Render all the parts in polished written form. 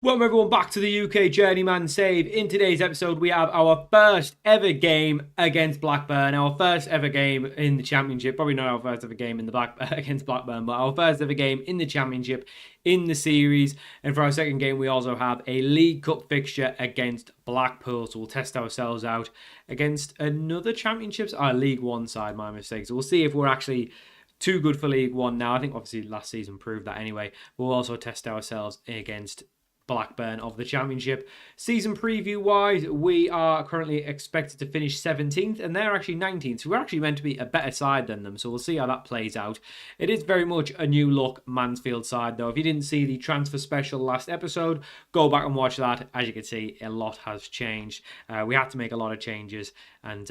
Welcome everyone back to the UK Journeyman Save. In today's episode, we have our first ever game against Blackburn. Our first ever game in the Championship. Probably not our first ever game in the against Blackburn, but our first ever game in the Championship in the series. And for our second game, we also have a League Cup fixture against Blackpool. So we'll test ourselves out against another Championships, League One side. My mistake. So we'll see if we're actually too good for League One now. I think obviously last season proved that anyway. We'll also test ourselves against Blackburn of the Championship. Season preview wise, we are currently expected to finish 17th and they're actually 19th. So we're actually meant to be a better side than them. So we'll see how that plays out. It is very much a new look Mansfield side though. If you didn't see the transfer special last episode, go back and watch that. As you can see, a lot has changed. We had to make a lot of changes and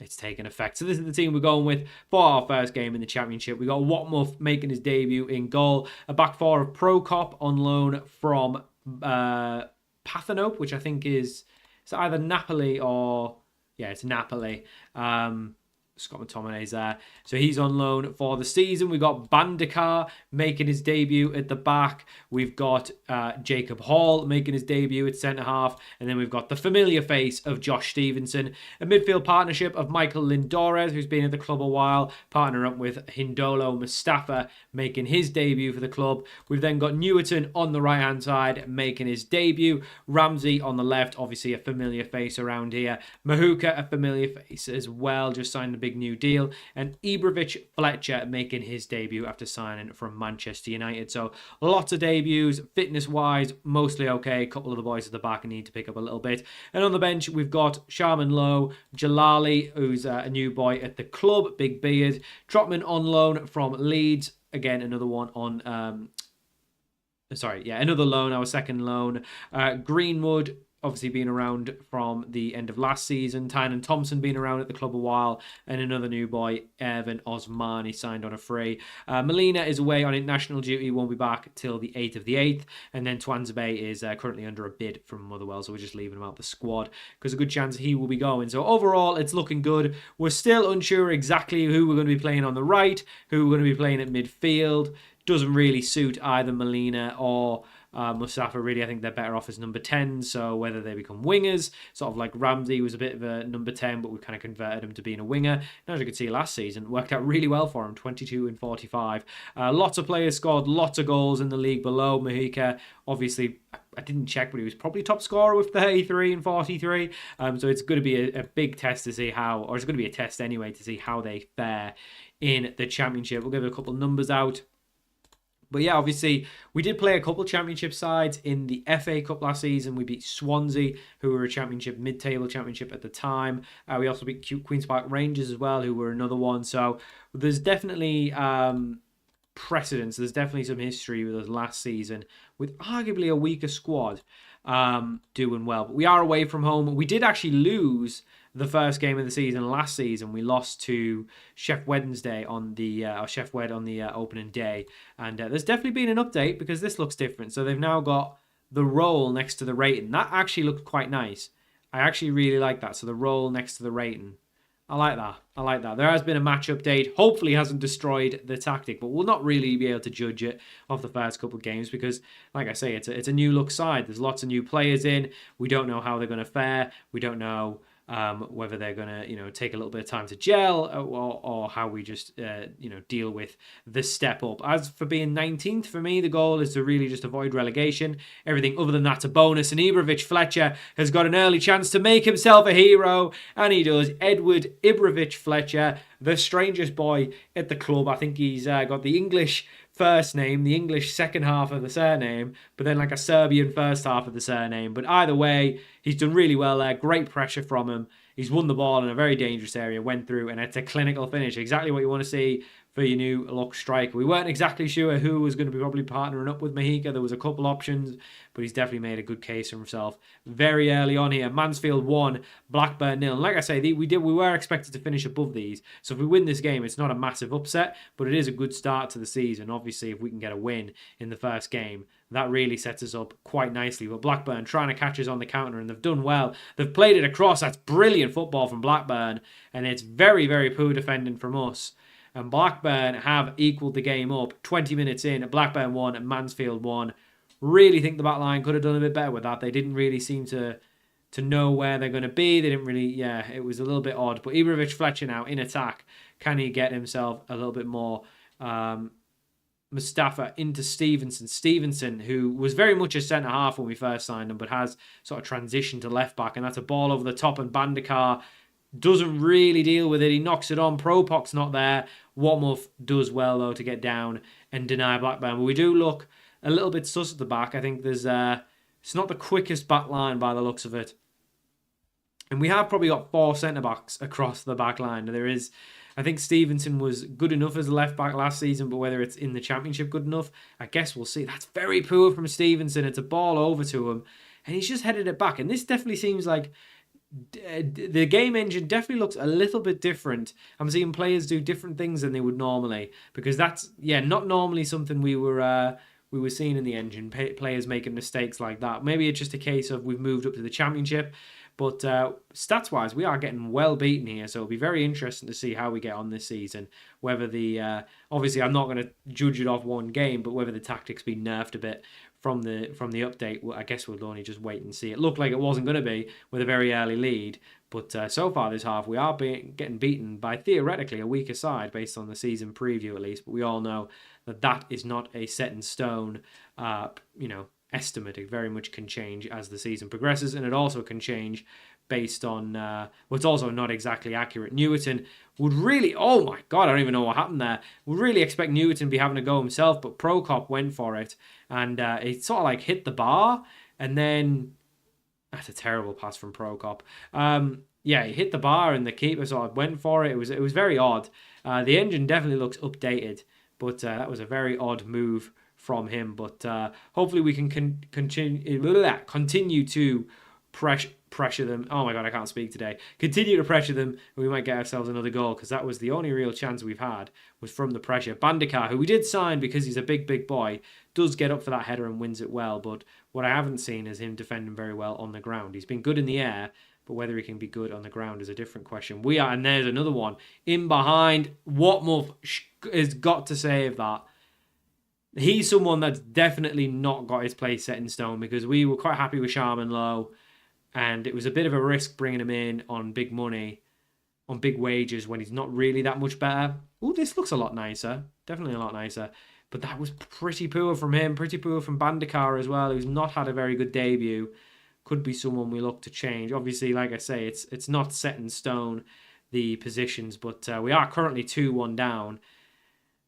it's taken effect. So this is the team we're going with for our first game in the Championship. We got Watmuff making his debut in goal. A back four of Prokop on loan from Pathanope, which I think is it's either Napoli or it's Napoli. Scott McTominay's there. So he's on loan for the season. We've got Bandikar making his debut at the back. We've got Jacob Hall making his debut at centre-half. And then we've got the familiar face of Josh Stevenson. A midfield partnership of Michael Lindores, who's been at the club a while, partnering up with Hindolo Mustafa, making his debut for the club. We've then got Newerton on the right-hand side, making his debut. Ramsey on the left, obviously a familiar face around here. Mahuka, a familiar face as well, just signed a big new deal, and Ibrahimovic Fletcher making his debut after signing from Manchester United. So lots of debuts, fitness wise, mostly okay. A couple of the boys at the back need to pick up a little bit. And on the bench, we've got Sharman Lowe, Jalali, who's a new boy at the club, big beard. Trotman on loan from Leeds, again another one on another loan, our second loan. Greenwood obviously been around from the end of last season. Tynan Thompson been around at the club a while. And another new boy, Evan Osmani, signed on a free. Molina is away on international duty, won't be back till the 8th of the 8th. And then Twanzebe is currently under a bid from Motherwell, so we're just leaving him out the squad because a good chance he will be going. So overall, it's looking good. We're still unsure exactly who we're going to be playing on the right, who we're going to be playing at midfield. Doesn't really suit either Molina or Mustafa, really. I think they're better off as number 10, so whether they become wingers, sort of like Ramsey was a bit of a number 10, but we kind of converted him to being a winger. And as you can see last season, it worked out really well for him, 22 and 45. Lots of players scored lots of goals in the league below. Mahika, obviously, I didn't check, but he was probably top scorer with 33 and 43. So it's going to be a big test to see how, or it's going to be a test anyway, to see how they fare in the Championship. We'll give a couple of numbers out. But yeah, obviously, we did play a couple of Championship sides in the FA Cup last season. We beat Swansea, who were a Championship, mid-table Championship at the time. We also beat Queen's Park Rangers as well, who were another one. So there's definitely precedence. There's definitely some history with us last season, with arguably a weaker squad doing well. But we are away from home. We did actually lose the first game of the season last season. We lost to Chef Wednesday on the Chef Wed on the opening day, and there's definitely been an update because this looks different. So they've now got the roll next to the rating. That actually looked quite nice. I actually really like that. So the roll next to the rating, I like that. I like that. There has been a match update. Hopefully, it hasn't destroyed the tactic, but we'll not really be able to judge it off the first couple of games because, like I say, it's a new look side. There's lots of new players in. We don't know how they're going to fare. We don't know whether they're going to, take a little bit of time to gel or how we just, deal with the step up. As for being 19th, for me, the goal is to really just avoid relegation. Everything other than that's a bonus. And Ibrahimovic Fletcher has got an early chance to make himself a hero. And he does. Edward Ibrahimovic Fletcher, the strangest boy at the club. I think he's got the English first name, the English second half of the surname, but then like a Serbian first half of the surname. But either way, he's done really well there. Great pressure from him. He's won the ball in a very dangerous area, went through, and it's a clinical finish. Exactly what you want to see for your new look striker. We weren't exactly sure who was going to be probably partnering up with Mahika. There was a couple options, but he's definitely made a good case for himself very early on here. Mansfield 1, Blackburn 0. And like I say, we were expected to finish above these. So if we win this game, it's not a massive upset, but it is a good start to the season. Obviously, if we can get a win in the first game, that really sets us up quite nicely. But Blackburn trying to catch us on the counter, and they've done well. They've played it across. That's brilliant football from Blackburn, and it's very, very poor defending from us. And Blackburn have equalled the game up. 20 minutes in, Blackburn 1 and Mansfield 1. Really think the back line could have done a bit better with that. They didn't really seem to know where they're going to be. They didn't really, it was a little bit odd. But Ibrahimovic Fletcher now in attack, can he get himself a little bit more Mustafa into Stevenson, who was very much a centre half when we first signed him, but has sort of transitioned to left back, and that's a ball over the top, and Bandakar doesn't really deal with it. He knocks it on. Propok's not there. Watmuff does well, though, to get down and deny Blackburn. But we do look a little bit sus at the back. I think there's it's not the quickest back line by the looks of it. And we have probably got 4 centre-backs across the back line. There is, I think Stevenson was good enough as a left-back last season, but whether it's in the Championship good enough, I guess we'll see. That's very poor from Stevenson. It's a ball over to him, and he's just headed it back. And this definitely seems like the game engine definitely looks a little bit different. I'm seeing players do different things than they would normally, because that's, not normally something we were seeing in the engine, players making mistakes like that. Maybe it's just a case of we've moved up to the Championship. But stats-wise, we are getting well beaten here, so it'll be very interesting to see how we get on this season. Whether the obviously I'm not going to judge it off one game, but whether the tactics be nerfed a bit from the update, well, I guess we'll only just wait and see. It looked like it wasn't going to be with a very early lead, but so far this half we are getting beaten by theoretically a weaker side based on the season preview at least. But we all know that is not a set in stone, estimate. It very much can change as the season progresses, and it also can change based on what's also not exactly accurate. Newton would really, oh my god, I don't even know what happened there. Would really expect Newton to be having a go himself, but Prokop went for it, and it sort of like hit the bar, and then that's a terrible pass from Prokop. He hit the bar, and the keeper sort of went for it. It was very odd. The engine definitely looks updated, but that was a very odd move from him, but hopefully we can continue to pressure them. Oh my god, I can't speak today. Continue to pressure them, and we might get ourselves another goal, because that was the only real chance we've had, was from the pressure. Bandakar, who we did sign because he's a big boy, does get up for that header and wins it well, but what I haven't seen is him defending very well on the ground. He's been good in the air, but whether he can be good on the ground is a different question. And there's another one in behind. Watmuff has got to save that. He's someone that's definitely not got his place set in stone, because we were quite happy with Sharman Lowe, and it was a bit of a risk bringing him in on big money, on big wages, when he's not really that much better. Oh, this looks a lot nicer. Definitely a lot nicer. But that was pretty poor from him, pretty poor from Bandakar as well, who's not had a very good debut. Could be someone we look to change. Obviously, like I say, it's not set in stone, the positions, but we are currently 2-1 down.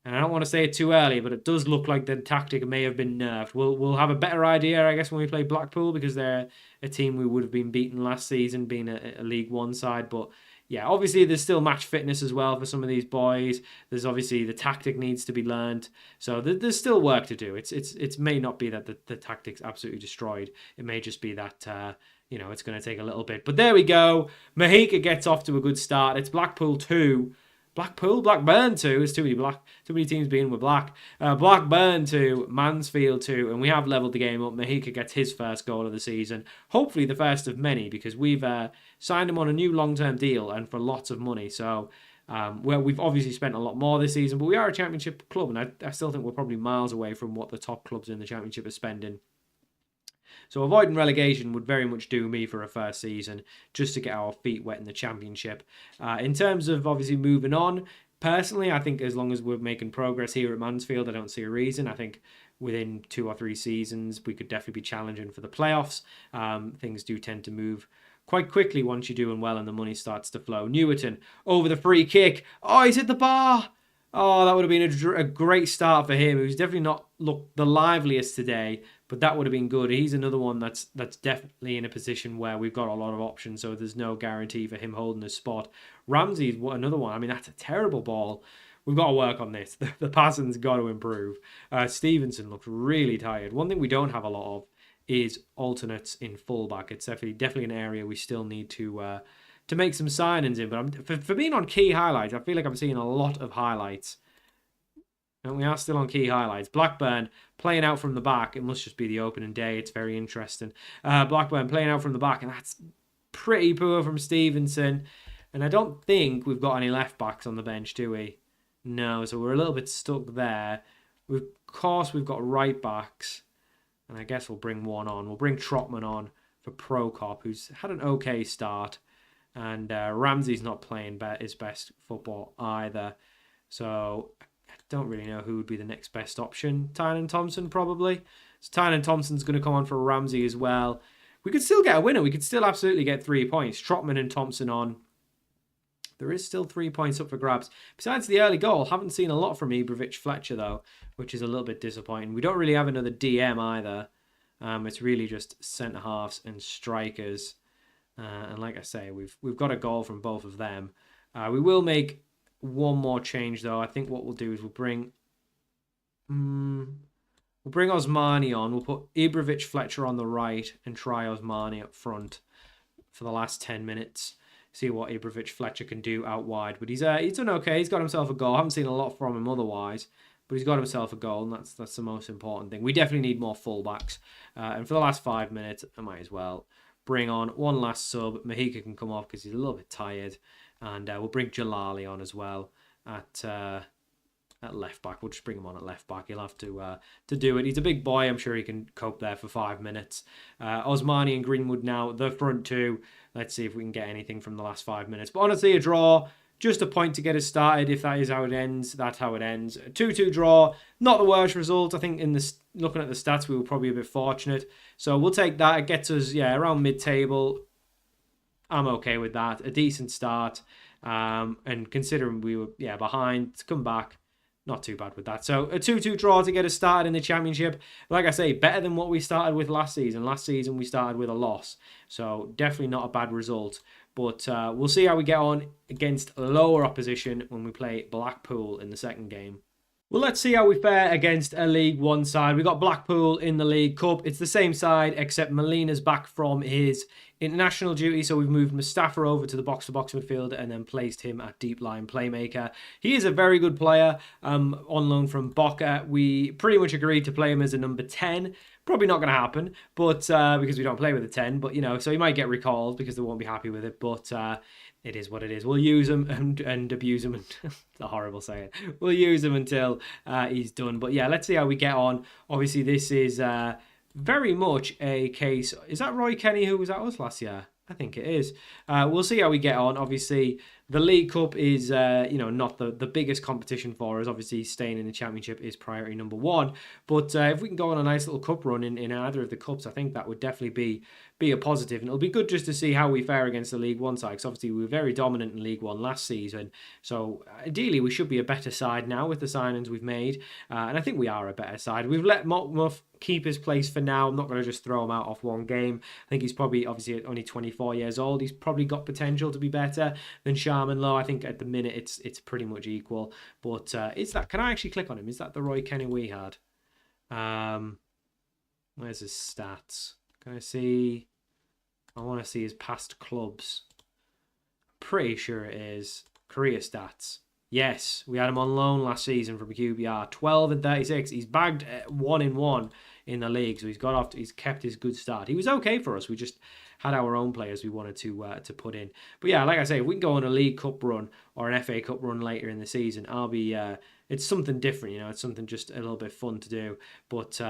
And I don't want to say it too early, but it does look like the tactic may have been nerfed. We'll have a better idea, I guess, when we play Blackpool, because they're a team we would have been beaten last season, being a League One side. But yeah, obviously there's still match fitness as well for some of these boys. There's obviously the tactic needs to be learned, so there's still work to do. It may not be that the tactic's absolutely destroyed. It may just be that it's going to take a little bit. But there we go. Mahika gets off to a good start. It's Blackpool 2. Blackburn 2. There's too many teams being with black. Blackburn 2, Mansfield 2, and we have levelled the game up. Mahika gets his first goal of the season. Hopefully the first of many, because we've signed him on a new long-term deal and for lots of money. So we've obviously spent a lot more this season, but we are a Championship club, and I still think we're probably miles away from what the top clubs in the Championship are spending. So avoiding relegation would very much do me for a first season, just to get our feet wet in the Championship. In terms of obviously moving on, personally, I think as long as we're making progress here at Mansfield, I don't see a reason. I think within 2 or 3 seasons, we could definitely be challenging for the playoffs. Things do tend to move quite quickly once you're doing well and the money starts to flow. Newton over the free kick. Oh, he's hit the bar. Oh, that would have been a great start for him. He was definitely not looked the liveliest today, but that would have been good. He's another one that's definitely in a position where we've got a lot of options, so there's no guarantee for him holding his spot. Ramsey's another one. I mean, that's a terrible ball. We've got to work on this. The passing's got to improve. Stevenson looks really tired. One thing we don't have a lot of is alternates in fullback. It's definitely an area we still need to make some signings in. But for being on key highlights, I feel like I'm seeing a lot of highlights. And we are still on key highlights. Blackburn playing out from the back. It must just be the opening day. It's very interesting. Blackburn playing out from the back, and that's pretty poor from Stevenson. And I don't think we've got any left backs on the bench, do we? No, so we're a little bit stuck there. Of course, we've got right backs. And I guess we'll bring one on. We'll bring Trotman on for Prokop, who's had an okay start. And Ramsey's not playing his best football either. So I don't really know who would be the next best option. Tynan Thompson, probably. So Tynan Thompson's going to come on for Ramsey as well. We could still get a winner. We could still absolutely get 3 points. Trotman and Thompson on. There is still 3 points up for grabs. Besides the early goal, haven't seen a lot from Ibrahimovic Fletcher, though, which is a little bit disappointing. We don't really have another DM either. It's really just centre-halves and strikers. And like I say, we've got a goal from both of them. We will make one more change, though. I think what we'll do is we'll bring Osmani on. We'll put Ibrahimovic Fletcher on the right and try Osmani up front for the last 10 minutes. See what Ibrahimovic Fletcher can do out wide. But he's done okay. He's got himself a goal. I haven't seen a lot from him otherwise. But he's got himself a goal, and that's the most important thing. We definitely need more fullbacks. And for the last 5 minutes, I might as well bring on one last sub. Mahika can come off because he's a little bit tired. And we'll bring Jalali on as well at left back. We'll just bring him on at left back. He'll have to do it. He's a big boy. I'm sure he can cope there for 5 minutes. Osmani and Greenwood now, the front two. Let's see if we can get anything from the last 5 minutes. But honestly, a draw, just a point to get us started. If that is how it ends, that's how it ends. A 2-2 draw, not the worst result. I think looking at the stats, we were probably a bit fortunate. So we'll take that. It gets us, around mid-table. I'm okay with that. A decent start. And considering we were, behind, to come back, not too bad with that. So a 2-2 draw to get us started in the Championship. Like I say, better than what we started with last season. Last season we started with a loss. So definitely not a bad result. But we'll see how we get on against lower opposition when we play Blackpool in the second game. Well, let's see how we fare against a League One side. We got Blackpool in the League Cup. It's the same side, except Molina's back from his international duty. So we've moved Mustafa over to the box-to-box midfield and then placed him at deep line playmaker. He is a very good player on loan from Boca. We pretty much agreed to play him as a number 10. Probably not going to happen, but because we don't play with a 10. But, so he might get recalled because they won't be happy with it. But it is what it is. We'll use him and abuse him. It's a horrible saying. We'll use him until he's done. But yeah, let's see how we get on. Obviously, this is very much a case. Is that Roy Kenny who was at us last year? I think it is. We'll see how we get on. Obviously, the League Cup is, not the biggest competition for us. Obviously, staying in the Championship is priority number one. But if we can go on a nice little cup run in either of the cups, I think that would definitely be a positive. And it'll be good just to see how we fare against the League One side. Because obviously, we were very dominant in League One last season. So ideally, we should be a better side now with the signings we've made. And I think we are a better side. We've let Muff keep his place for now. I'm not going to just throw him out off one game. I think he's probably, obviously, only 24 years old. He's probably got potential to be better than Sharman Lowe. I think at the minute it's pretty much equal. But is that? Can I actually click on him? Is that the Roy Kenny we had? Where's his stats? Can I see? I want to see his past clubs. Pretty sure it is. Career stats. Yes, we had him on loan last season from QPR. 12 and 36. He's bagged 1-1 in the league, so he's kept his good start. He was okay for us. We just had our own players we wanted to put in. But yeah, like I say, if we can go on a League Cup run or an FA Cup run later in the season, I'll be. It's something different, It's something just a little bit fun to do. But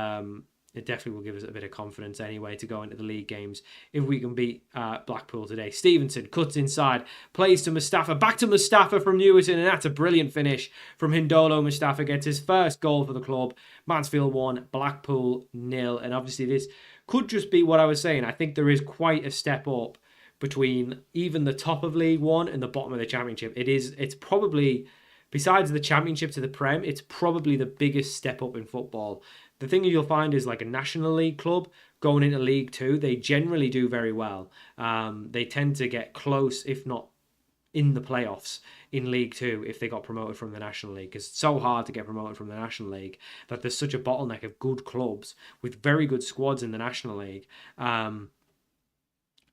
it definitely will give us a bit of confidence anyway to go into the league games if we can beat Blackpool today. Stevenson cuts inside, plays to Mustafa, back to Mustafa from Newerton, and that's a brilliant finish from Hindolo. Mustafa gets his first goal for the club. Mansfield 1, Blackpool 0. And obviously this could just be what I was saying. I think there is quite a step up between even the top of League One and the bottom of the Championship. It's probably, besides the Championship to the Prem, it's probably the biggest step up in football. The thing you'll find is like a National League club going into League Two, they generally do very well. They tend to get close, if not in the playoffs in League Two if they got promoted from the National League. Because it's so hard to get promoted from the National League that there's such a bottleneck of good clubs with very good squads in the National League. And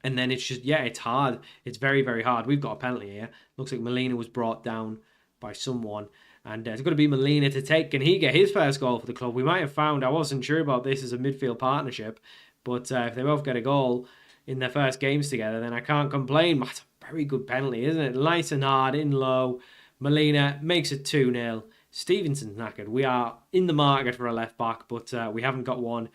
then it's just, it's hard. It's very, very hard. We've got a penalty here. Looks like Molina was brought down by someone. And it's going to be Molina to take. Can he get his first goal for the club? We might have found, I wasn't sure about this as a midfield partnership, but if they both get a goal in their first games together, then I can't complain. That's a very good penalty, isn't it? Nice and hard, in low. Molina makes it 2-0. Stevenson's knackered. We are in the market for a left back, but we haven't got one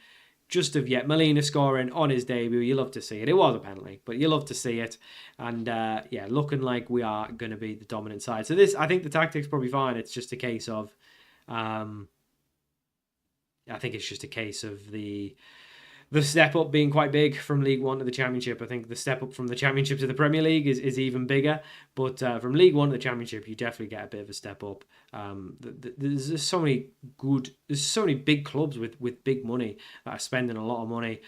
just of yet. Molina scoring on his debut. You love to see it. It was a penalty, but you love to see it. And yeah, looking like we are going to be the dominant side. So this, I think the tactic's probably fine. It's just a case of, I think it's just a case of the step up being quite big from League One to the Championship. I think the step up from the Championship to the Premier League is even bigger. But from League One to the Championship, you definitely get a bit of a step up. There's so many big clubs with big money that are spending a lot of money.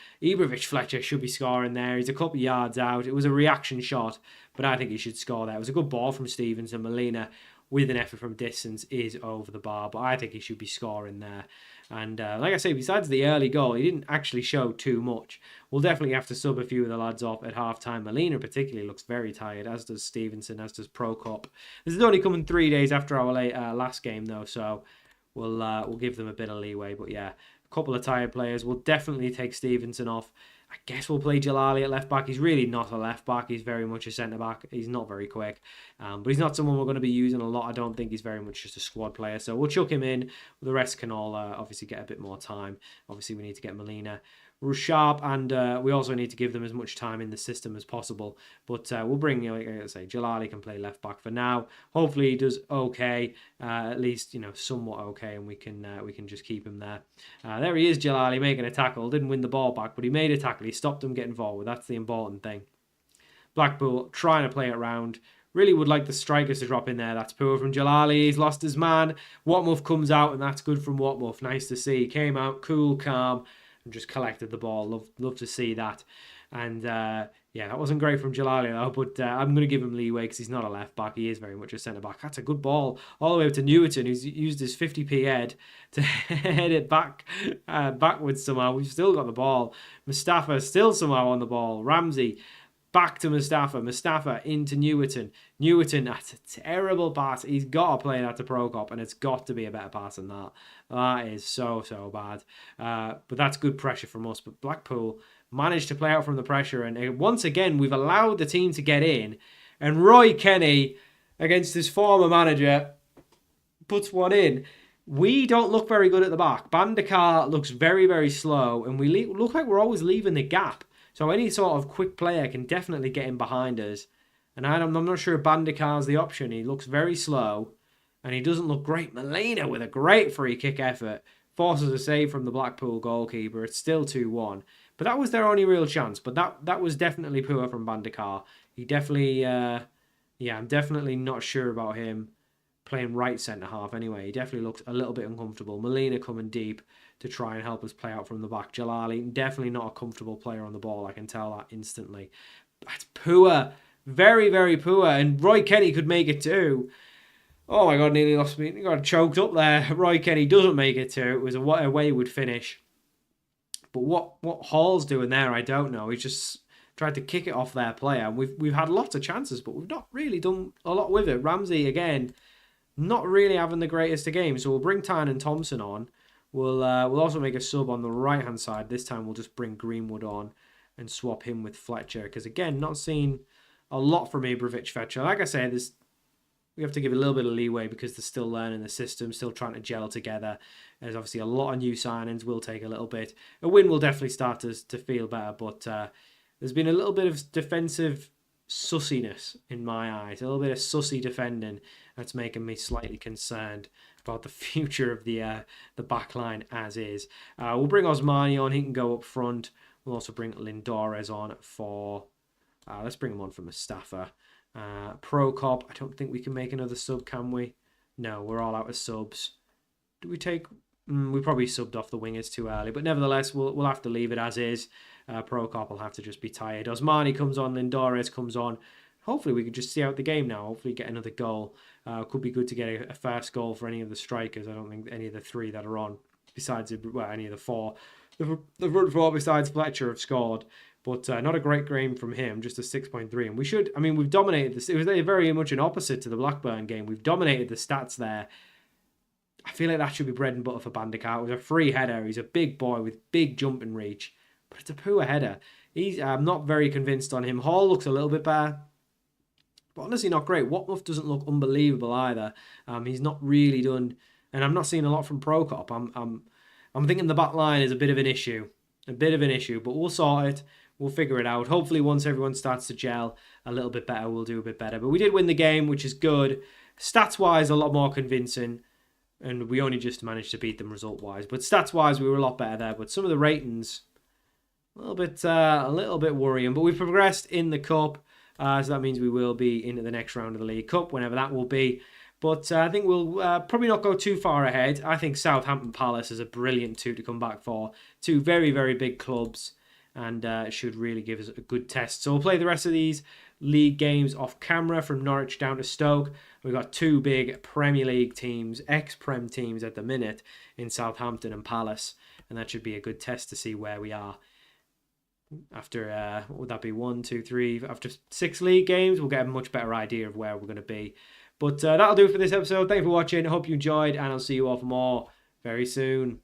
Fletcher should be scoring there. He's a couple of yards out. It was a reaction shot, but I think he should score there. It was a good ball from Stevenson. Molina, with an effort from distance, is over the bar, but I think he should be scoring there. And like I say, besides the early goal, he didn't actually show too much. We'll definitely have to sub a few of the lads off at half-time. Molina particularly looks very tired, as does Stevenson, as does Prokop. This is only coming 3 days after our last game, though, so we'll give them a bit of leeway. But yeah, a couple of tired players. We'll definitely take Stevenson off. I guess we'll play Jalali at left back. He's really not a left back. He's very much a centre back. He's not very quick, but he's not someone we're going to be using a lot. I don't think he's very much just a squad player. So we'll chuck him in. The rest can all obviously get a bit more time. Obviously, we need to get Molina sharp, and we also need to give them as much time in the system as possible. But we'll bring, like I say, Jalali can play left back for now. Hopefully he does okay, at least somewhat okay, and we can just keep him there. There he is, Jalali making a tackle. Didn't win the ball back, but he made a tackle. He stopped him getting forward. That's the important thing. Blackpool trying to play it round. Really would like the strikers to drop in there. That's poor from Jalali. He's lost his man. Watmuff comes out, and that's good from Watmuff. Nice to see. Came out cool, calm, and just collected the ball. Love to see that. And yeah, that wasn't great from Jalali though, but I'm going to give him leeway because he's not a left back. He is very much a centre back. That's a good ball all the way up to Newton, who's used his 50p head to head it backwards somehow. We've still got the ball. Mustafa still somehow on the ball. Ramsey back to Mustafa. Mustafa into Newton. Newton, that's a terrible pass. He's got to play that to Prokop, and it's got to be a better pass than that. That is so bad. But that's good pressure from us. But Blackpool managed to play out from the pressure, and once again, we've allowed the team to get in. And Roy Kenny, against his former manager, puts one in. We don't look very good at the back. Bandakar looks very, very slow, and we look like we're always leaving the gap. So any sort of quick player can definitely get in behind us. And I'm not sure Bandakar's the option. He looks very slow, and he doesn't look great. Molina with a great free kick effort forces a save from the Blackpool goalkeeper. It's still 2-1. But that was their only real chance. But that was definitely poor from Bandakar. He definitely, I'm definitely not sure about him playing right centre-half anyway. He definitely looks a little bit uncomfortable. Molina coming deep to try and help us play out from the back. Jalali, definitely not a comfortable player on the ball. I can tell that instantly. That's poor. Very, very poor. And Roy Kenny could make it too. Oh my God, nearly lost me. Got choked up there. Roy Kenny doesn't make it too. It was a wayward finish. But what Hall's doing there, I don't know. He's just tried to kick it off their player. We've had lots of chances, but we've not really done a lot with it. Ramsey, again, not really having the greatest of games. So we'll bring Tynan Thompson on. We'll also make a sub on the right-hand side. This time we'll just bring Greenwood on and swap him with Fletcher. Because, again, not seeing a lot from Fletcher. Like I said, we have to give a little bit of leeway because they're still learning the system, still trying to gel together. There's obviously a lot of new signings. Will take a little bit. A win will definitely start to feel better. But there's been a little bit of defensive sussiness in my eyes. A little bit of sussy defending. That's making me slightly concerned about the future of the back line as is. We'll bring Osmani on. He can go up front. We'll also bring Lindores on for... let's bring him on for Mustafa. Prokop, I don't think we can make another sub, can we? No, we're all out of subs. Do we take... we probably subbed off the wingers too early, but nevertheless, we'll have to leave it as is. Prokop will have to just be tired. Osmani comes on. Lindores comes on. Hopefully we can just see out the game now. Hopefully get another goal. Could be good to get a first goal for any of the strikers. I don't think any of the three that are on, besides any of the four, the front four besides Fletcher have scored. But not a great game from him, just a 6.3. And we've dominated this. It was very much an opposite to the Blackburn game. We've dominated the stats there. I feel like that should be bread and butter for Bandakar. It was a free header. He's a big boy with big jumping reach. But it's a poor header. I'm not very convinced on him. Hall looks a little bit better. But honestly, not great. Watmuff doesn't look unbelievable either. He's not really done... And I'm not seeing a lot from Prokop. I'm thinking the back line is a bit of an issue. A bit of an issue, but we'll sort it. We'll figure it out. Hopefully, once everyone starts to gel a little bit better, we'll do a bit better. But we did win the game, which is good. Stats-wise, a lot more convincing. And we only just managed to beat them result-wise. But stats-wise, we were a lot better there. But some of the ratings, a little bit worrying. But we've progressed in the Cup. So that means we will be into the next round of the League Cup, whenever that will be. But I think we'll probably not go too far ahead. I think Southampton Palace is a brilliant two to come back for. Two very, very big clubs. And should really give us a good test. So we'll play the rest of these league games off camera, from Norwich down to Stoke. We've got two big Premier League teams, ex-Prem teams at the minute, in Southampton and Palace. And that should be a good test to see where we are. After, what would that be, 1, 2, 3, after 6 league games, we'll get a much better idea of where we're going to be. But that'll do it for this episode. Thank you for watching. I hope you enjoyed, and I'll see you all for more very soon.